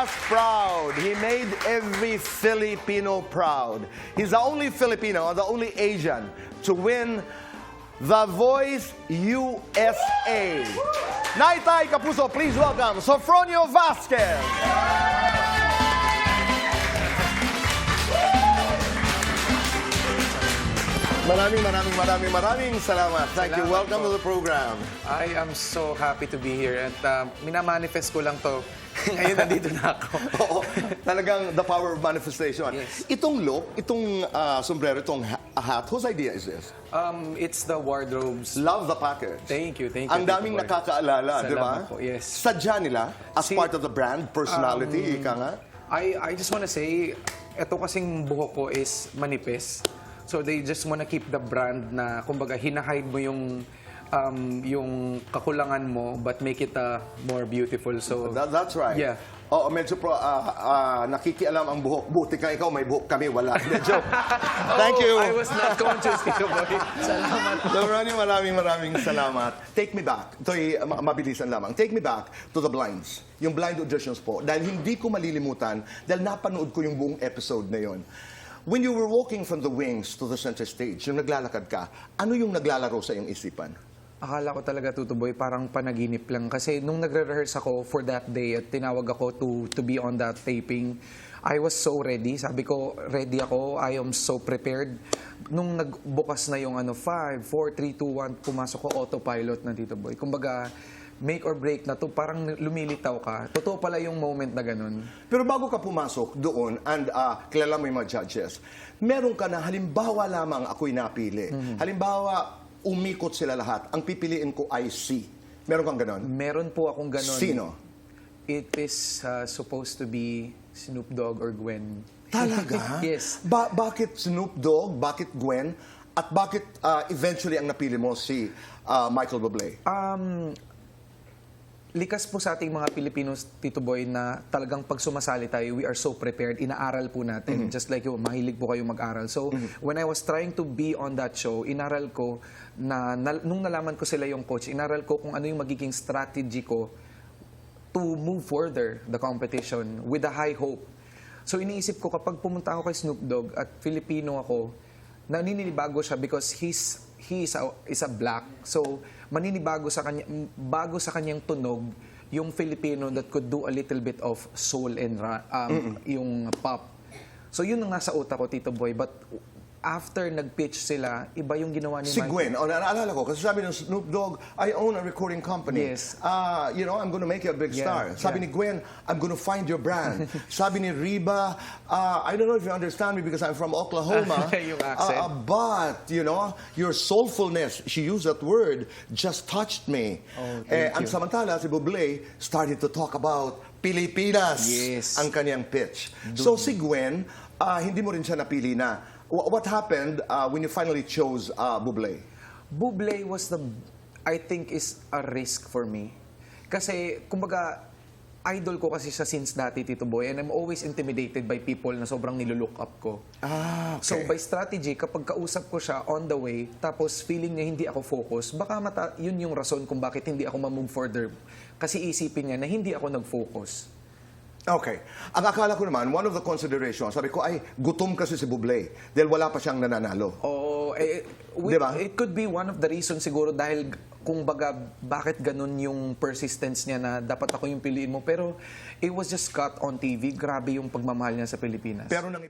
us proud. He made every Filipino proud. He's the only Filipino, the only Asian to win The Voice USA. Naitay Kapuso, please welcome Sofronio Vasquez. Maraming salamat. Thank you. Welcome to the program. I am so happy to be here at minamanifest ko lang to. Ngayon nandito na ako. Oo, talagang the power of manifestation. Yes. Itong look, itong sombrero, itong hat, whose idea is this? It's the wardrobes. Love the package. Thank you. Ang daming Tito Boy. nakakaalala, di ba? Salamat po, yes. Sadya nila, as part of the brand, personality, ika nga. I just wanna say, eto kasing buhok ko is manipis. So they just wanna keep the brand na, kumbaga, hinahide mo yung kakulangan mo but make it more beautiful. So That's right. Yeah. Oo, medyo nakikialam ang buhok. Buti ka ikaw, may buhok kami, wala. Medyo. Thank you. I was not conscious, Tito Boy. Salamat. Maraming salamat. Take me back. Ito'y mabilisan lamang. Take me back to the blinds. Yung blind auditions po. Dahil hindi ko malilimutan, dahil napanood ko yung buong episode na yon. When you were walking from the wings to the center stage, yung naglalakad ka, ano yung naglalaro sa iyong isipan? Akala ko talaga, Tuto Boy, parang panaginip lang. Kasi nung nagre-rehearse ako for that day at tinawag ako to be on that taping, I was so ready. Sabi ko, ready ako. I am so prepared. Nung nagbukas na yung 5, 4, 3, 2, 1, pumasok ko autopilot na, Tito Boy. Kumbaga, make or break na to, parang lumilitaw ka. Totoo pala yung moment na ganun. Pero bago ka pumasok doon, and kilala mo yung mga judges, meron ka na, halimbawa lamang ako'y napili. Halimbawa, umikot sila lahat. Ang pipiliin ko ay C. Meron kang ganon? Meron po akong ganun. Sino? It is supposed to be Snoop Dogg or Gwen. Talaga? Yes. Bakit Snoop Dogg? Bakit Gwen? At bakit eventually ang napili mo si Michael Bublé? Likas po sa ating mga Pilipinos, Tito Boy, na talagang pag sumasali tayo, we are so prepared, inaaral po natin. Just like you, mahilig po kayo mag-aral. So, when I was trying to be on that show, inaral ko nung nalaman ko sila yung coach, inaral ko kung ano yung magiging strategy ko to move further the competition with a high hope. So, iniisip ko, kapag pumunta ako kay Snoop Dogg at Filipino ako, naninibago siya because he is a black. So, maninibago sa kanya, bago sa kanyang tunog, yung Filipino that could do a little bit of soul and yung pop. So, yun ang nasa utak ko, Tito Boy. But after nag-pitch sila, iba yung ginawa ni Si Mike. Gwen, naalala ko, kasi sabi ng Snoop Dogg, I own a recording company. Yes. I'm gonna make you a big star. Sabi ni Gwen, I'm gonna find your brand. Sabi ni Reba, I don't know if you understand me because I'm from Oklahoma. Yung accent. But, your soulfulness, she used that word, just touched me. Oh, thank Ang you. samantala, si Bublé started to talk about Pilipinas. Yes. Ang kanyang pitch. So si Gwen, hindi mo rin siya napili na. What happened when you finally chose Bublé? Bublé was I think is a risk for me. Kasi, kumbaga, idol ko kasi siya since dati, Tito Boy, and I'm always intimidated by people na sobrang nilulook up ko. Okay. So, by strategy, kapag kausap ko siya on the way, tapos feeling niya hindi ako focus, baka yun yung rason kung bakit hindi ako ma-move further. Kasi isipin niya na hindi ako nag-focus. Okay. Ang akala ko naman, one of the considerations, sabi ko, ay, gutom kasi si Bublé dahil wala pa siyang nananalo. Oo, Diba? it could be one of the reasons siguro dahil kung baga bakit ganun yung persistence niya na dapat ako yung piliin mo. Pero it was just cut on TV. Grabe yung pagmamahal niya sa Pilipinas. Pero nang